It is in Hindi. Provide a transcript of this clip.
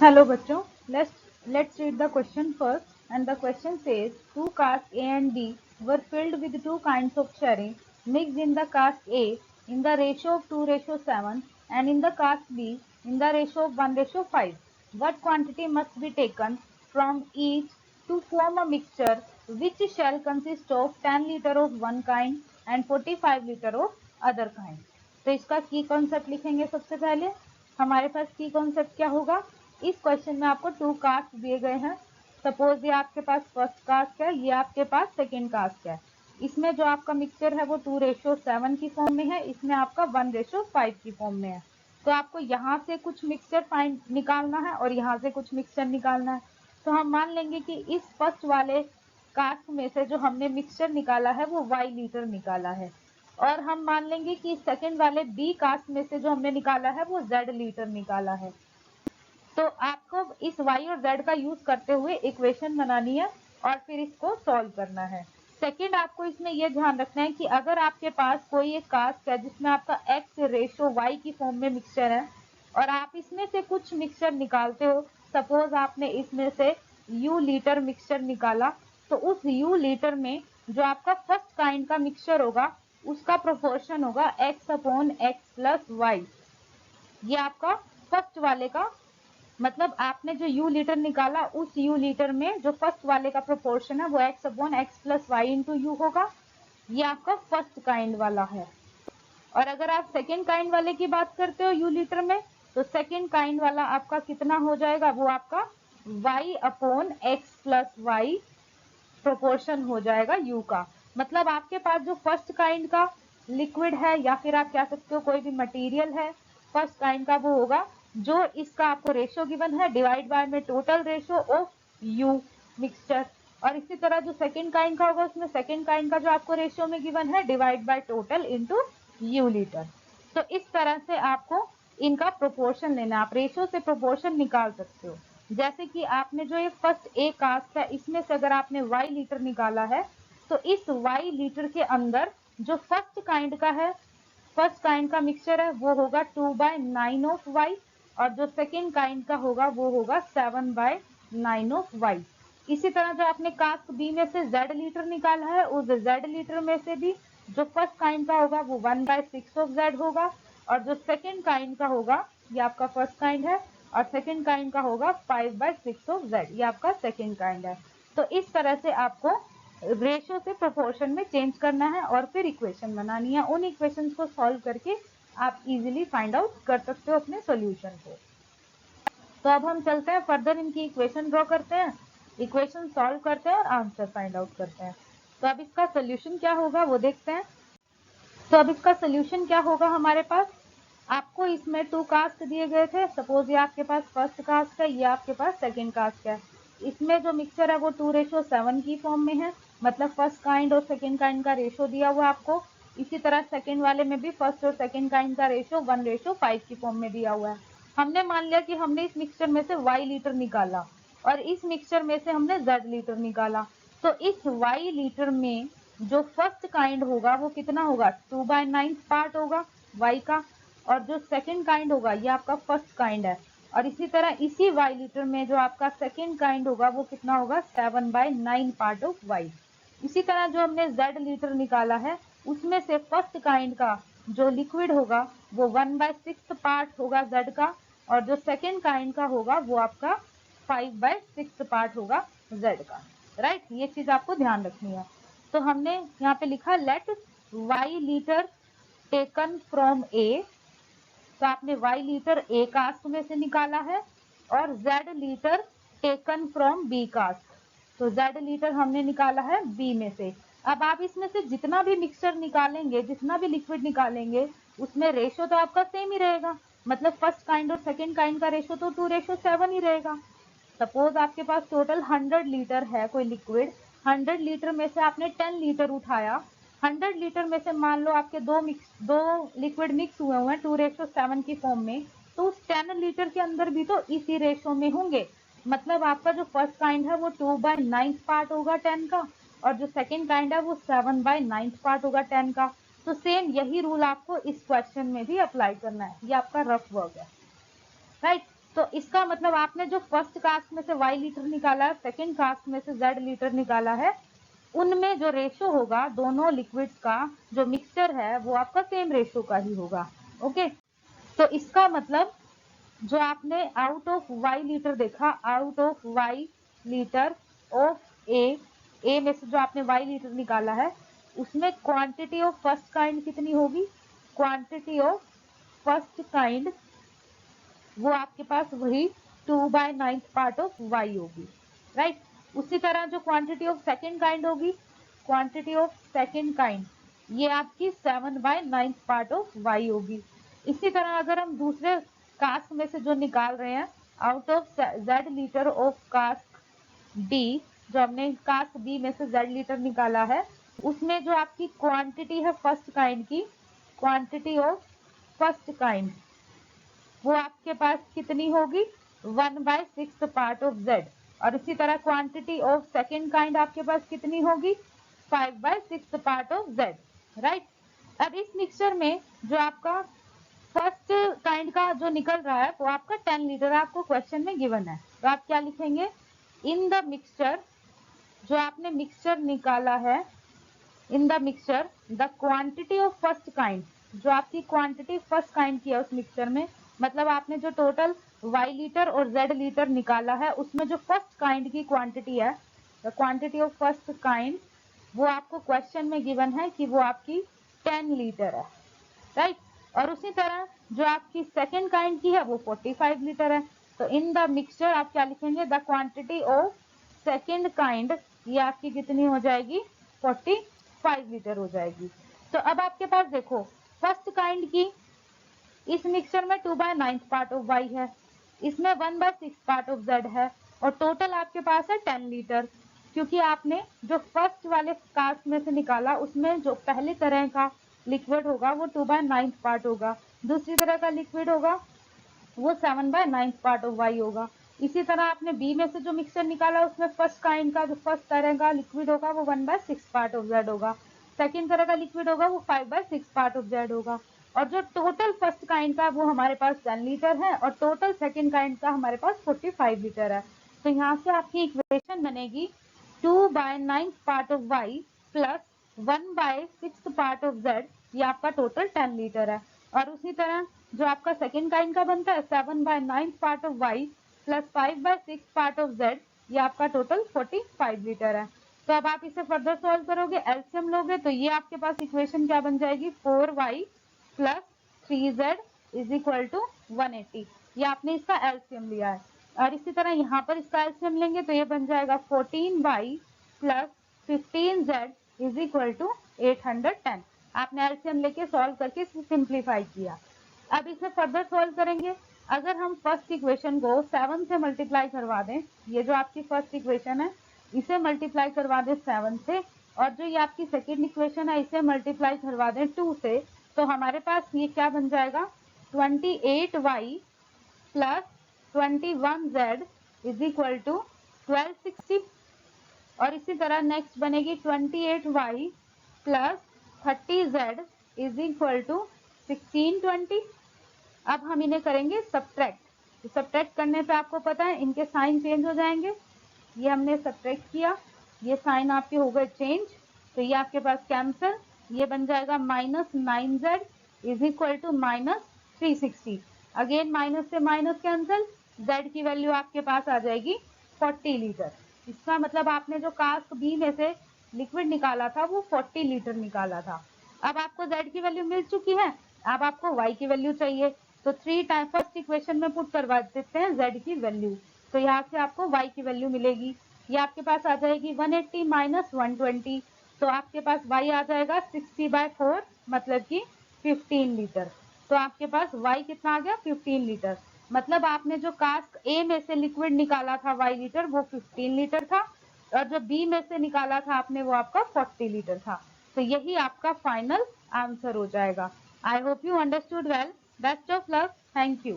Hello बच्चों, let's read the question first. And the question says, two casks A and B were filled with two kinds of sherry mixed in the cask A in the ratio of 2:7 and in the cask B in the ratio of 1:5. What quantity must be taken from each to form a mixture which shall consist of 10 liter of one kind and 45 liter of other kind? तो इसका की कॉन्सेप्ट लिखेंगे। सबसे पहले हमारे पास की कॉन्सेप्ट क्या होगा। इस क्वेश्चन में आपको टू कास्ट दिए गए हैं। सपोज ये आपके पास फर्स्ट कास्ट है, ये आपके पास सेकेंड कास्ट है। इसमें जो आपका मिक्सचर है वो 2:7 की फॉर्म में है, इसमें आपका 1:5 की फॉर्म में है। तो आपको यहाँ से कुछ मिक्सचर फाइंड निकालना है और यहाँ से कुछ मिक्सचर निकालना है। तो हम मान लेंगे कि इस फर्स्ट वाले कास्ट में से जो हमने मिक्सचर निकाला है वो y लीटर निकाला है, और हम मान लेंगे कि सेकेंड वाले बी कास्ट में से जो हमने निकाला है वो z लीटर निकाला है। तो आपको इस y और z का यूज करते हुए इक्वेशन बनानी है और फिर इसको सॉल्व करना है। सेकंड, आपको इसमें यह ध्यान रखना है कि अगर आपके पास कोई एक कास्ट है जिसमें आपका x रेशो y की फॉर्म में मिक्सचर है और आप इसमें से कुछ मिक्सचर निकालते हो, सपोज आपने इसमें से u लीटर मिक्सचर निकाला, तो उस u लीटर में जो आपका फर्स्ट काइंड का मिक्सचर होगा उसका प्रोपोर्शन होगा x/x प्लस y। ये आपका फर्स्ट वाले का मतलब आपने जो u लीटर निकाला उस u लीटर में जो फर्स्ट वाले का प्रोपोर्शन है वो x/x plus y into you होगा। ये आपका फर्स्ट काइंड वाला है। और अगर आप सेकेंड काइंड वाले की बात करते हो u लीटर में, तो सेकेंड काइंड वाला आपका कितना हो जाएगा, वो आपका y/x प्लस y प्रोपोर्शन हो जाएगा u का। मतलब आपके पास जो फर्स्ट काइंड का लिक्विड है या फिर आप कह सकते हो कोई भी मटेरियल है फर्स्ट काइंड का, वो होगा जो इसका आपको रेशो गिवन है डिवाइड बाय में total ratio of you mixture. और इसी तरह जो सेकंड काइंड का होगा उसमें सेकंड काइंड का जो आपको रेशो में गिवन है divide by total into you litre. तो इस तरह से आपको इनका प्रोपोर्शन लेना, आप रेशो से प्रोपोर्शन निकाल सकते हो। जैसे कि आपने जो ये फर्स्ट ए कास्ट है इसमें से अगर आपने y लीटर निकाला है, तो इस y लीटर के अंदर जो फर्स्ट काइंड का है, फर्स्ट काइंड का मिक्सचर है वो होगा 2/9 ऑफ y, और जो सेकेंड काइंड का होगा वो होगा 7/9 ऑफ y। इसी तरह जो आपने कास्ट बी में से z लीटर निकाला है, उस z लीटर में से भी जो फर्स्ट काइंड का होगा वो 1/6 ऑफ z होगा, और जो सेकेंड काइंड का होगा, ये आपका फर्स्ट काइंड है, और सेकेंड काइंड का होगा 5/6 ऑफ z, ये आपका सेकेंड काइंड है। तो इस तरह से आपको रेशो से प्रोपोर्शन में चेंज करना है और फिर इक्वेशन बनानी है। उन इक्वेशंस को सॉल्व करके आप इजीली फाइंड आउट कर सकते हो अपने सॉल्यूशन को। तो अब हम चलते हैं फर्दर, इनकी इक्वेशन ड्रॉ करते हैं, इक्वेशन सॉल्व करते हैं और आंसर फाइंड आउट करते हैं। तो अब इसका सोल्यूशन क्या होगा वो देखते हैं। तो अब इसका सोल्यूशन क्या होगा हमारे पास, आपको इसमें टू कास्ट दिए गए थे। सपोज ये आपके पास फर्स्ट कास्ट है, ये आपके पास सेकेंड कास्ट है। इसमें जो मिक्सचर है वो 2:7 की फॉर्म में है, मतलब फर्स्ट काइंड और सेकेंड काइंड का रेशो दिया हुआ आपको। इसी तरह सेकेंड वाले में भी फर्स्ट और सेकेंड काइंड का रेशो 1:5 की फॉर्म में दिया हुआ है। हमने मान लिया कि हमने इस मिक्सचर में से y लीटर निकाला और इस मिक्सचर में से हमने z लीटर निकाला। तो इस y लीटर में जो फर्स्ट काइंड होगा वो कितना होगा, 2/9 पार्ट होगा y का, और जो सेकंड काइंड होगा ये आपका फर्स्ट काइंड है, और इसी तरह इसी y लीटर में जो आपका सेकंड काइंड होगा वो कितना होगा, 7/9 पार्ट ऑफ y। इसी तरह जो हमने z लीटर निकाला है उसमें से फर्स्ट काइंड का जो लिक्विड होगा वो 1/6 पार्ट होगा z का, और जो सेकंड काइंड का होगा वो आपका 5/6 पार्ट होगा z का। राइट, ये चीज आपको ध्यान रखनी है। तो हमने यहाँ पे लिखा let y litre taken from a, तो आपने y लीटर ए कास्ट में से निकाला है, और z litre taken from B cask, तो z लीटर हमने निकाला है b में से। अब आप इसमें से जितना भी मिक्सचर निकालेंगे, जितना भी लिक्विड निकालेंगे, उसमें रेशो तो आपका सेम ही रहेगा, मतलब फर्स्ट काइंड और सेकेंड काइंड का रेशो तो 2:7 ही रहेगा। सपोज आपके पास टोटल 100 लीटर है कोई लिक्विड, 100 लीटर में से आपने 10 लीटर उठाया, 100 लीटर में से मान लो आपके दो लिक्विड मिक्स हुए हैं 2:7 की फॉर्म में, तो उस 10 लीटर के अंदर भी तो इसी रेशो में होंगे। मतलब आपका जो फर्स्ट काइंड है वो 2/9 पार्ट होगा 10 का, और जो सेकेंड काइंड है वो 7/9 पार्ट होगा 10 का। तो सेम यही रूल आपको इस क्वेश्चन में भी अप्लाई करना है। ये आपका रफ वर्क है, राइट। तो इसका मतलब आपने जो फर्स्ट कास्ट में से y लीटर निकाला है, सेकेंड कास्ट में से z लीटर निकाला है, उनमें जो रेशो होगा दोनों लिक्विड्स का, जो मिक्सचर है वो आपका सेम रेशो का ही होगा। ओके, तो इसका मतलब जो आपने आउट ऑफ y लीटर देखा, out of y litre of a में से जो आपने y लीटर निकाला है, उसमें क्वांटिटी ऑफ फर्स्ट काइंड कितनी होगी, क्वांटिटी ऑफ फर्स्ट काइंड वो आपके पास वही 2/9 पार्ट ऑफ y होगी, राइट। उसी तरह जो क्वांटिटी ऑफ सेकेंड काइंड होगी, क्वांटिटी ऑफ सेकेंड काइंड ये आपकी 7/9 पार्ट ऑफ y होगी। इसी तरह अगर हम दूसरे कास्ट में से जो निकाल रहे हैं, out of z litre of cask d, जो हमने कास्ट b में से z लीटर निकाला है, उसमें जो आपकी क्वांटिटी है फर्स्ट काइंड की, क्वांटिटी ऑफ फर्स्ट काइंड वो आपके पास कितनी होगी, 1/6 पार्ट ऑफ z। और इसी तरह क्वांटिटी ऑफ सेकेंड काइंड आपके पास कितनी होगी, 5/6 पार्ट ऑफ z, राइट। अब इस मिक्सचर में जो आपका फर्स्ट काइंड का जो निकल रहा है वो आपका 10 लीटर आपको क्वेश्चन में गिवन है, तो आप क्या लिखेंगे, इन द मिक्सचर, जो आपने मिक्सचर निकाला है, in the mixture the quantity of first kind, जो आपकी क्वांटिटी फर्स्ट काइंड की है उस मिक्सचर में, मतलब आपने जो टोटल y लीटर और z लीटर निकाला है उसमें जो फर्स्ट काइंड की क्वांटिटी है, the quantity of first kind, वो आपको क्वेश्चन में गिवन है कि वो आपकी 10 लीटर है, राइट। और उसी तरह जो आपकी सेकेंड काइंड की है वो 45 लीटर है। तो इन द मिक्सचर आप क्या लिखेंगे, the quantity of second kind, ये आपकी कितनी हो जाएगी, 45 लीटर हो जाएगी। तो अब आपके पास देखो फर्स्ट काइंड की इस मिक्सचर में 2/9 पार्ट ऑफ y है, इसमें 1/6 पार्ट ऑफ z है, और टोटल आपके पास है 10 लीटर, क्योंकि आपने जो फर्स्ट वाले कास्ट में से निकाला उसमें जो पहले तरह का लिक्विड होगा वो 2/9 पार्ट होगा, दूसरी तरह का लिक्विड होगा वो 7/9 पार्ट ऑफ y होगा। इसी तरह आपने b में से जो मिक्सचर निकाला उसमें फर्स्ट काइंड का जो फर्स्ट तरह का लिक्विड होगा वो 1/6 पार्ट ऑफ z होगा, सेकेंड तरह का लिक्विड होगा वो 5/6 पार्ट ऑफ z होगा, और जो टोटल फर्स्ट काइंड का वो हमारे पास 10 लीटर है, और टोटल सेकेंड काइंड का हमारे पास 45 लीटर है। तो यहाँ से आपकी इक्वेशन बनेगी 2/9 part of y plus 1/6 part of z, ये आपका टोटल 10 लीटर है। और उसी तरह जो आपका सेकेंड काइंड का बनता है 7/9 part of y plus 5/6 part of z, ये आपका टोटल 45 लीटर है। तो अब आप इसे फर्दर सॉल्व करोगे, एलसीएम लोगे, तो ये आपके पास इक्वेशन क्या बन जाएगी, 4y plus 3z is equal to 180, ये आपने इसका एलसीएम लिया है। और इसी तरह यहाँ पर इसका एलसीएम लेंगे तो ये बन जाएगा 14y plus 15z is equal to 810। आपने एलसीएम लेके सॉल्व करके इसे सिंप्लीफाई किया। अब इसे फर्दर सॉल्व करेंगे, अगर हम फर्स्ट इक्वेशन को 7 से मल्टीप्लाई करवा दें, ये जो आपकी फर्स्ट इक्वेशन है इसे मल्टीप्लाई करवा दें 7 से, और जो ये आपकी सेकेंड इक्वेशन है इसे मल्टीप्लाई करवा दें 2 से, तो हमारे पास ये क्या बन जाएगा, 28y plus 21z is equal to 1260। और इसी तरह नेक्स्ट बनेगी 28y plus 30z is equal to 1620। अब हम इन्हें करेंगे सब्ट्रैक्ट, तो सब्ट्रैक्ट करने पे आपको पता है इनके साइन चेंज हो जाएंगे, ये हमने सब्ट्रैक्ट किया, ये साइन आपके हो गए चेंज, तो ये आपके पास कैंसिल, ये बन जाएगा -9z is equal to -360। Again minus से माइनस कैंसिल, z की वैल्यू आपके पास आ जाएगी 40 लीटर। इसका मतलब आपने जो कास्ट बी में से लिक्विड निकाला था वो 40 लीटर निकाला था। अब आपको z की वैल्यू मिल चुकी है, अब आपको y की वैल्यू चाहिए, तो 3 टाइम फर्स्ट इक्वेशन में पुट करवा देते हैं z की वैल्यू, तो यहाँ से आपको y की वैल्यू मिलेगी, ये आपके पास आ जाएगी 180 माइनस 120, तो आपके पास y आ जाएगा 60/4 मतलब कि 15 लीटर। तो आपके पास y कितना आ गया, 15 लीटर। मतलब आपने जो कास्ट A में से लिक्विड निकाला था y लीटर वो 15 लीटर था, और जो B में से निकाला था आपने वो आपका 40 लीटर था। तो यही आपका फाइनल आंसर हो जाएगा। I hope you understood well. Best of luck. Thank you.